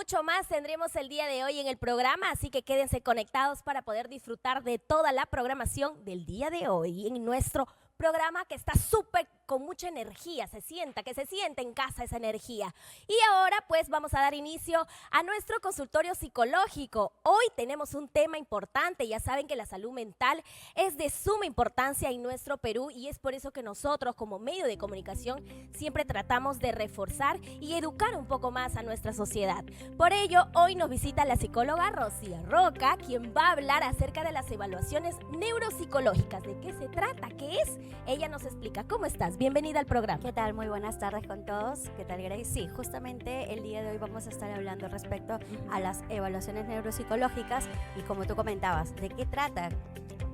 mucho más tendremos el día de hoy en el programa, así que quédense conectados para poder disfrutar de toda la programación del día de hoy en nuestro programa que está súper con mucha energía, que se siente en casa esa energía. Y ahora pues vamos a dar inicio a nuestro consultorio psicológico. Hoy tenemos un tema importante, ya saben que la salud mental es de suma importancia en nuestro Perú y es por eso que nosotros como medio de comunicación siempre tratamos de reforzar y educar un poco más a nuestra sociedad. Por ello, hoy nos visita la psicóloga Rocía Roca, quien va a hablar acerca de las evaluaciones neuropsicológicas. ¿De qué se trata? ¿Qué es? Ella nos explica. ¿Cómo estás? Bienvenida al programa. ¿Qué tal? Muy buenas tardes con todos. ¿Qué tal, Grace? Sí, justamente el día de hoy vamos a estar hablando respecto a las evaluaciones neuropsicológicas y como tú comentabas, ¿de qué trata?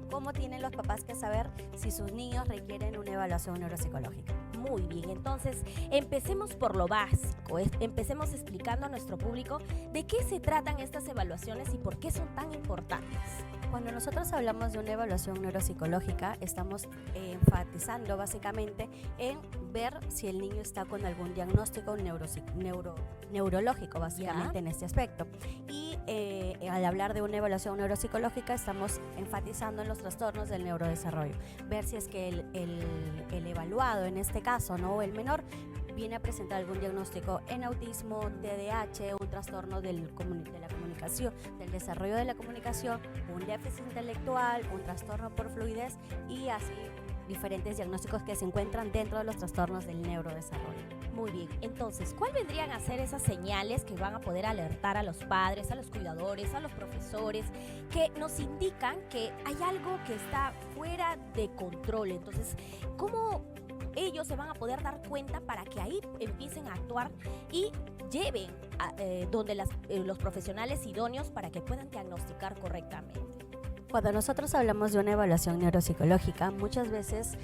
¿Cómo tienen los papás que saber si sus niños requieren una evaluación neuropsicológica? Muy bien, entonces empecemos por lo básico, empecemos explicando a nuestro público de qué se tratan estas evaluaciones y por qué son tan importantes. Cuando nosotros hablamos de una evaluación neuropsicológica, estamos enfatizando básicamente en ver si el niño está con algún diagnóstico neurológico, básicamente en este aspecto. Y al hablar de una evaluación neuropsicológica, estamos enfatizando en los trastornos del neurodesarrollo. Ver si es que el evaluado, en este caso, ¿no? El menor, viene a presentar algún diagnóstico en autismo, TDAH, un trastorno de la comunicación, del desarrollo de la comunicación, un déficit intelectual, un trastorno por fluidez y así diferentes diagnósticos que se encuentran dentro de los trastornos del neurodesarrollo. Muy bien, entonces, ¿cuál vendrían a ser esas señales que van a poder alertar a los padres, a los cuidadores, a los profesores, que nos indican que hay algo que está fuera de control? Entonces, ¿cómo ellos se van a poder dar cuenta para que ahí empiecen a actuar y lleven donde los profesionales idóneos para que puedan diagnosticar correctamente? Cuando nosotros hablamos de una evaluación neuropsicológica, muchas veces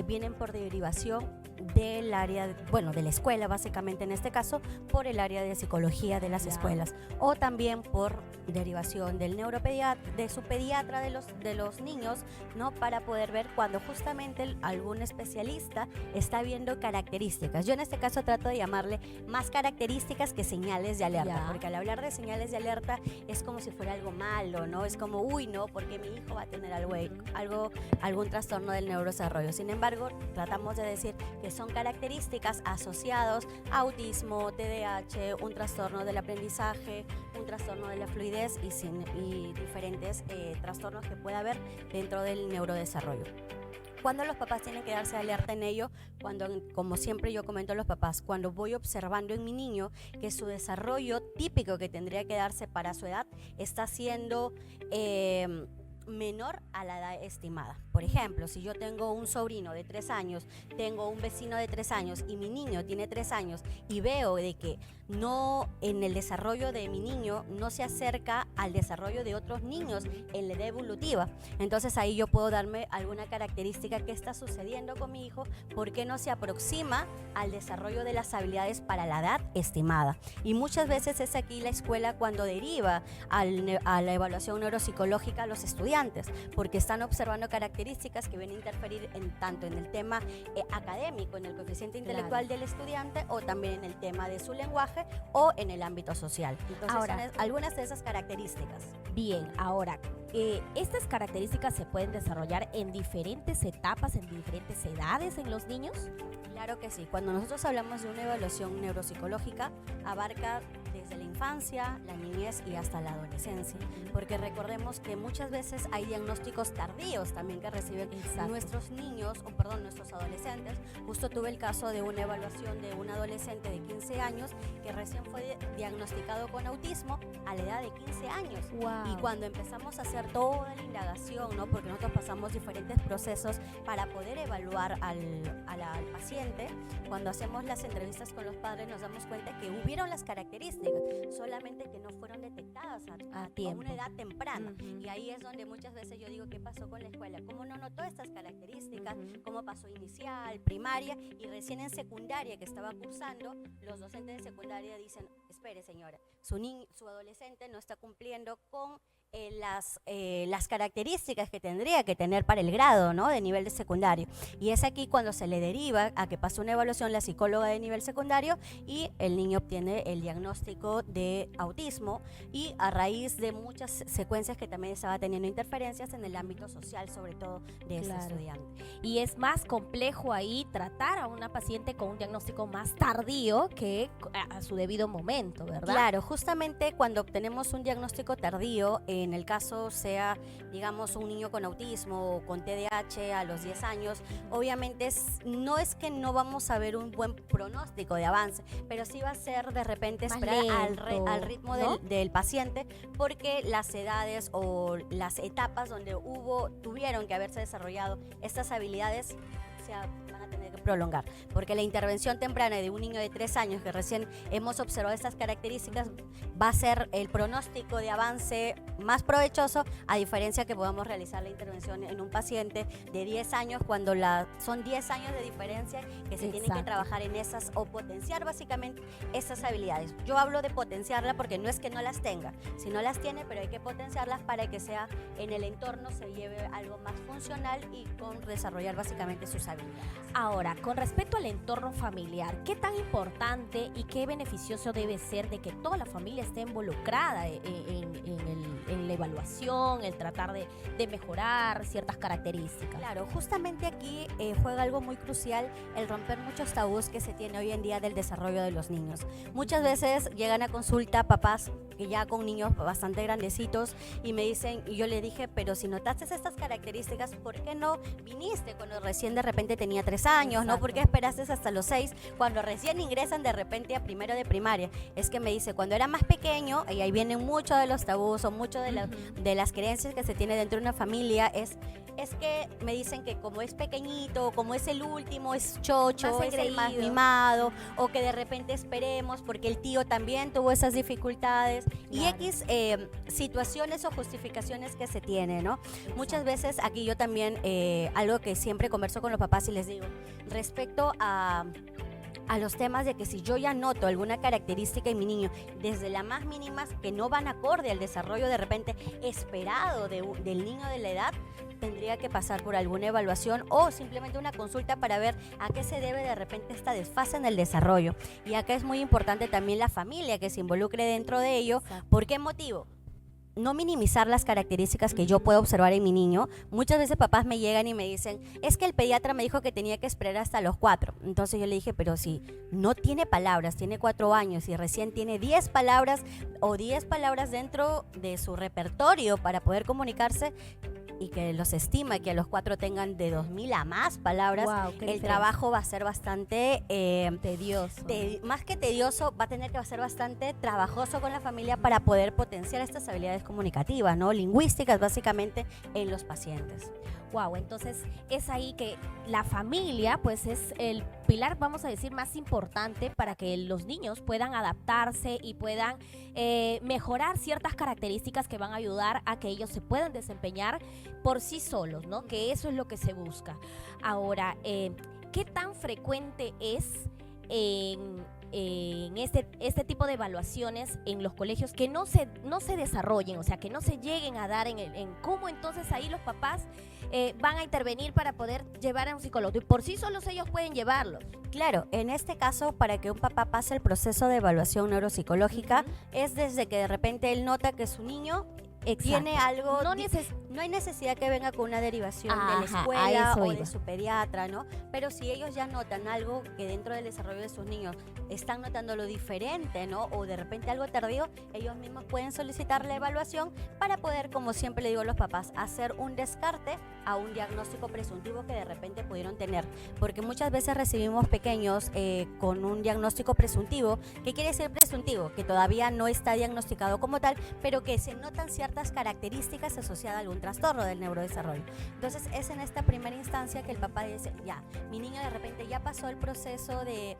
vienen por derivación del área, de la escuela, básicamente en este caso, por el área de psicología de las escuelas, o también por derivación del neuropediatra, de su pediatra de los niños, ¿no? Para poder ver cuando justamente algún especialista está viendo características. Yo en este caso trato de llamarle más características que señales de alerta, porque al hablar de señales de alerta es como si fuera algo malo, ¿no? Es como, uy, no, porque mi hijo va a tener algún trastorno del neurodesarrollo. Sin embargo, tratamos de decir que son características asociadas a autismo, TDAH, un trastorno del aprendizaje, un trastorno de la fluidez y diferentes trastornos que pueda haber dentro del neurodesarrollo. Cuando los papás tienen que darse alerta en ello, como siempre yo comento a los papás, cuando voy observando en mi niño que su desarrollo típico que tendría que darse para su edad está siendo menor a la edad estimada. Por ejemplo, si yo tengo un sobrino de 3 años, tengo un vecino de 3 años y mi niño tiene 3 años y veo de que no, en el desarrollo de mi niño no se acerca al desarrollo de otros niños en la edad evolutiva, entonces ahí yo puedo darme alguna característica que está sucediendo con mi hijo, porque no se aproxima al desarrollo de las habilidades para la edad estimada. Y muchas veces es aquí la escuela cuando deriva a la evaluación neuropsicológica a los estudiantes, porque están observando características que vienen a interferir tanto en el tema académico, en el coeficiente intelectual del estudiante, o también en el tema de su lenguaje o en el ámbito social. Entonces, ahora, son algunas de esas características. Bien, ahora, ¿estas características se pueden desarrollar en diferentes etapas, en diferentes edades en los niños? Claro que sí. Cuando nosotros hablamos de una evaluación neuropsicológica, abarca desde la infancia, la niñez y hasta la adolescencia, porque recordemos que muchas veces hay diagnósticos tardíos también que reciben nuestros niños, nuestros adolescentes. Justo tuve el caso de una evaluación de un adolescente de 15 años que recién fue diagnosticado con autismo a la edad de 15 años. Wow. Y cuando empezamos a hacer toda la indagación, ¿no? Porque nosotros pasamos diferentes procesos para poder evaluar al paciente, cuando hacemos las entrevistas con los padres nos damos cuenta que hubieron las características, solamente que no fueron detectadas a una edad temprana. Y ahí es donde muchas veces yo digo, ¿qué pasó con la escuela? ¿Cómo no notó estas características? ¿Cómo pasó inicial, primaria y recién en secundaria que estaba cursando? Los docentes de secundaria dicen, espere señora, su adolescente no está cumpliendo con las características que tendría que tener para el grado, ¿no?, de nivel de secundario. Y es aquí cuando se le deriva a que pase una evaluación la psicóloga de nivel secundario y el niño obtiene el diagnóstico de autismo, y a raíz de muchas secuencias que también estaba teniendo interferencias en el ámbito social, sobre todo de este estudiante. Y es más complejo ahí tratar a una paciente con un diagnóstico más tardío que a su debido momento, ¿verdad? Claro, justamente cuando obtenemos un diagnóstico tardío, en el caso sea, digamos, un niño con autismo o con TDAH a los 10 años, obviamente no es que no vamos a ver un buen pronóstico de avance, pero sí va a ser de repente Más esperar lento, al ritmo ¿no?, del paciente, porque las edades o las etapas donde tuvieron que haberse desarrollado estas habilidades van a tener que prolongar, porque la intervención temprana de un niño de 3 años que recién hemos observado estas características va a ser el pronóstico de avance más provechoso, a diferencia que podamos realizar la intervención en un paciente de 10 años cuando son 10 años de diferencia que se tienen que trabajar en esas o potenciar básicamente esas habilidades. Yo hablo de potenciarla porque no es que no las tenga, si no las tiene, pero hay que potenciarlas para que sea en el entorno se lleve algo más funcional y con desarrollar básicamente sus habilidades. Ahora, con respecto al entorno familiar, ¿qué tan importante y qué beneficioso debe ser de que toda la familia esté involucrada en la evaluación, el tratar de mejorar ciertas características? Claro, justamente aquí juega algo muy crucial el romper muchos tabús que se tiene hoy en día del desarrollo de los niños. Muchas veces llegan a consulta papás que ya con niños bastante grandecitos y me dicen, y yo le dije, pero si notaste estas características, ¿por qué no viniste cuando recién de repente tenía 3 años? ¿No? ¿Por qué esperaste hasta los 6 cuando recién ingresan de repente a primero de primaria? Es que me dice, cuando era más pequeño, y ahí vienen muchos de los tabús o muchos de las creencias que se tiene dentro de una familia, es que me dicen que como es pequeñito, como es el último, es chocho, es el más mimado, o que de repente esperemos porque el tío también tuvo esas dificultades, y X situaciones o justificaciones que se tienen, ¿no? Muchas veces aquí yo también, algo que siempre converso con los papás y les digo, respecto a los temas de que si yo ya noto alguna característica en mi niño, desde la más mínima, que no van acorde al desarrollo de repente esperado del niño de la edad, tendría que pasar por alguna evaluación o simplemente una consulta para ver a qué se debe de repente esta desfase en el desarrollo. Y acá es muy importante también la familia que se involucre dentro de ello. ¿Por qué motivo? No minimizar las características que yo puedo observar en mi niño. Muchas veces papás me llegan y me dicen, es que el pediatra me dijo que tenía que esperar hasta los 4. Entonces yo le dije, pero si no tiene palabras, tiene 4 años y recién tiene 10 palabras o 10 palabras dentro de su repertorio para poder comunicarse, y que los estima que a los 4 tengan de 2.000 a más palabras, el trabajo va a ser bastante tedioso. Más que tedioso, va a ser bastante trabajoso con la familia para poder potenciar estas habilidades comunicativas, ¿no?, lingüísticas básicamente en los pacientes. Wow, entonces es ahí que la familia pues es el pilar, vamos a decir, más importante para que los niños puedan adaptarse y puedan mejorar ciertas características que van a ayudar a que ellos se puedan desempeñar por sí solos, ¿no? Que eso es lo que se busca. Ahora, ¿qué tan frecuente es en este tipo de evaluaciones en los colegios que no se desarrollen, o sea, que no se lleguen a dar en cómo entonces ahí los papás van a intervenir para poder llevar a un psicólogo? Y por sí solos ellos pueden llevarlos. Claro, en este caso, para que un papá pase el proceso de evaluación neuropsicológica, es desde que de repente él nota que su niño tiene algo, no hay necesidad que venga con una derivación de la escuela o de su pediatra, ¿no? Pero si ellos ya notan algo que dentro del desarrollo de sus niños están notando lo diferente, ¿no? O de repente algo tardío, ellos mismos pueden solicitar la evaluación para poder, como siempre le digo a los papás, hacer un descarte a un diagnóstico presuntivo que de repente pudieron tener. Porque muchas veces recibimos pequeños con un diagnóstico presuntivo. ¿Qué quiere decir presuntivo? Que todavía no está diagnosticado como tal, pero que se notan ciertas características asociadas a algún trastorno del neurodesarrollo. Entonces es en esta primera instancia que el papá dice, ya, mi niño de repente ya pasó el proceso de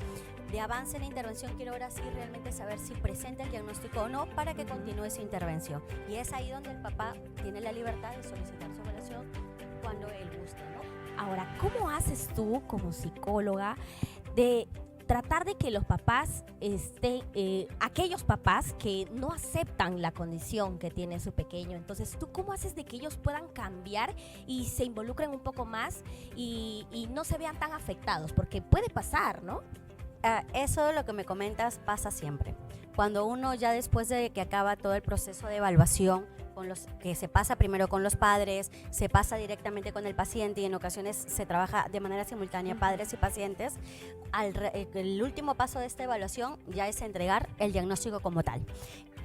avance en la intervención, quiero ahora sí realmente saber si presenta el diagnóstico o no para que continúe su intervención. Y es ahí donde el papá tiene la libertad de solicitar su evaluación cuando él guste, ¿no? Ahora, ¿cómo haces tú como psicóloga de tratar de que los papás, aquellos papás que no aceptan la condición que tiene su pequeño, entonces, ¿tú cómo haces de que ellos puedan cambiar y se involucren un poco más y no se vean tan afectados? Porque puede pasar, ¿no? Eso, lo que me comentas, pasa siempre. Cuando uno ya después de que acaba todo el proceso de evaluación, que se pasa primero con los padres, se pasa directamente con el paciente y en ocasiones se trabaja de manera simultánea padres y pacientes, el último paso de esta evaluación ya es entregar el diagnóstico como tal.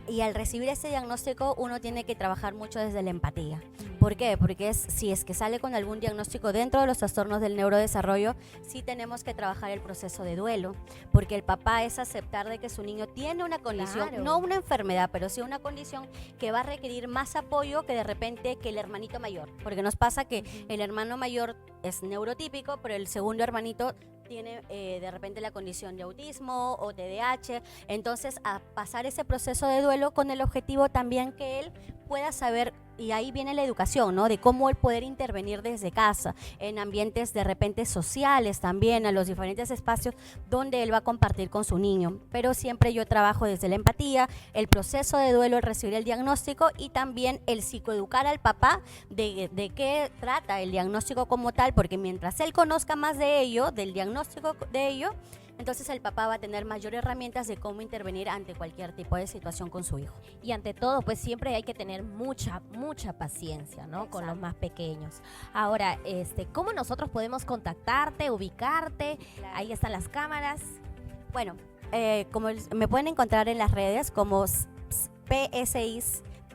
Y al recibir ese diagnóstico uno tiene que trabajar mucho desde la empatía. ¿Por qué? Porque si es que sale con algún diagnóstico dentro de los trastornos del neurodesarrollo, sí tenemos que trabajar el proceso de duelo, porque el papá es aceptar de que su niño tiene una condición, Claro. no una enfermedad, pero sí una condición que va a requerir más apoyo que de repente que el hermanito mayor, porque nos pasa que el hermano mayor es neurotípico, pero el segundo hermanito tiene de repente la condición de autismo o TDAH, entonces a pasar ese proceso de duelo con el objetivo también que él pueda saber, y ahí viene la educación, ¿no? De cómo él poder intervenir desde casa, en ambientes de repente sociales también, a los diferentes espacios donde él va a compartir con su niño. Pero siempre yo trabajo desde la empatía, el proceso de duelo, el recibir el diagnóstico y también el psicoeducar al papá de qué trata el diagnóstico como tal, porque mientras él conozca más de ello, del diagnóstico de ello, entonces el papá va a tener mayores herramientas de cómo intervenir ante cualquier tipo de situación con su hijo. Y ante todo, pues siempre hay que tener mucha paciencia, ¿no? Con los Exacto. más pequeños. Ahora, ¿cómo nosotros podemos contactarte, ubicarte? Claro. Ahí están las cámaras. Bueno, me pueden encontrar en las redes como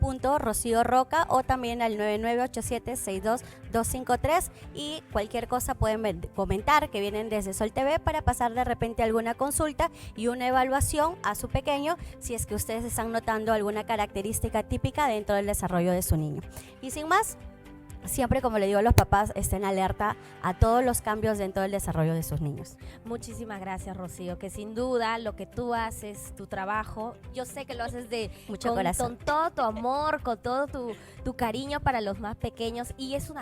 PSI.Rocío Roca o también al 9987-62253 y cualquier cosa pueden comentar que vienen desde Sol TV para pasar de repente alguna consulta y una evaluación a su pequeño si es que ustedes están notando alguna característica típica dentro del desarrollo de su niño. Y sin más, siempre, como le digo a los papás, estén alerta a todos los cambios dentro del desarrollo de sus niños. Muchísimas gracias, Rocío, que sin duda lo que tú haces, tu trabajo, yo sé que lo haces Mucho corazón. con todo tu amor, con todo tu cariño para los más pequeños y es un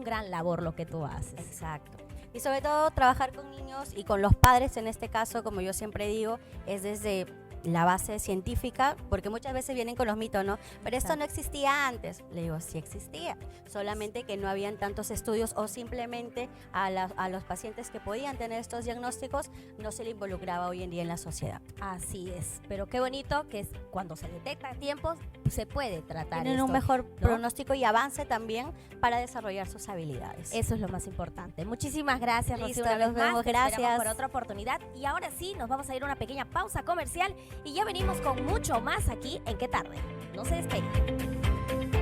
gran labor lo que tú haces. Exacto. Y sobre todo trabajar con niños y con los padres, en este caso, como yo siempre digo, es desde la base científica, porque muchas veces vienen con los mitos, ¿no? Pero esto no existía antes. Le digo, sí existía, solamente que no habían tantos estudios o simplemente a los pacientes que podían tener estos diagnósticos no se le involucraba hoy en día en la sociedad. Así es, pero qué bonito que cuando se detecta a tiempo se puede tratar Tienen esto, un mejor ¿no? pronóstico y avance también para desarrollar sus habilidades. Eso es lo más importante. Muchísimas gracias, Listo, Rocío, una nos vez más. vemos, Te esperamos gracias. por otra oportunidad. Y ahora sí, nos vamos a ir a una pequeña pausa comercial y ya venimos con mucho más aquí en Qué Tarde. No se despeguen.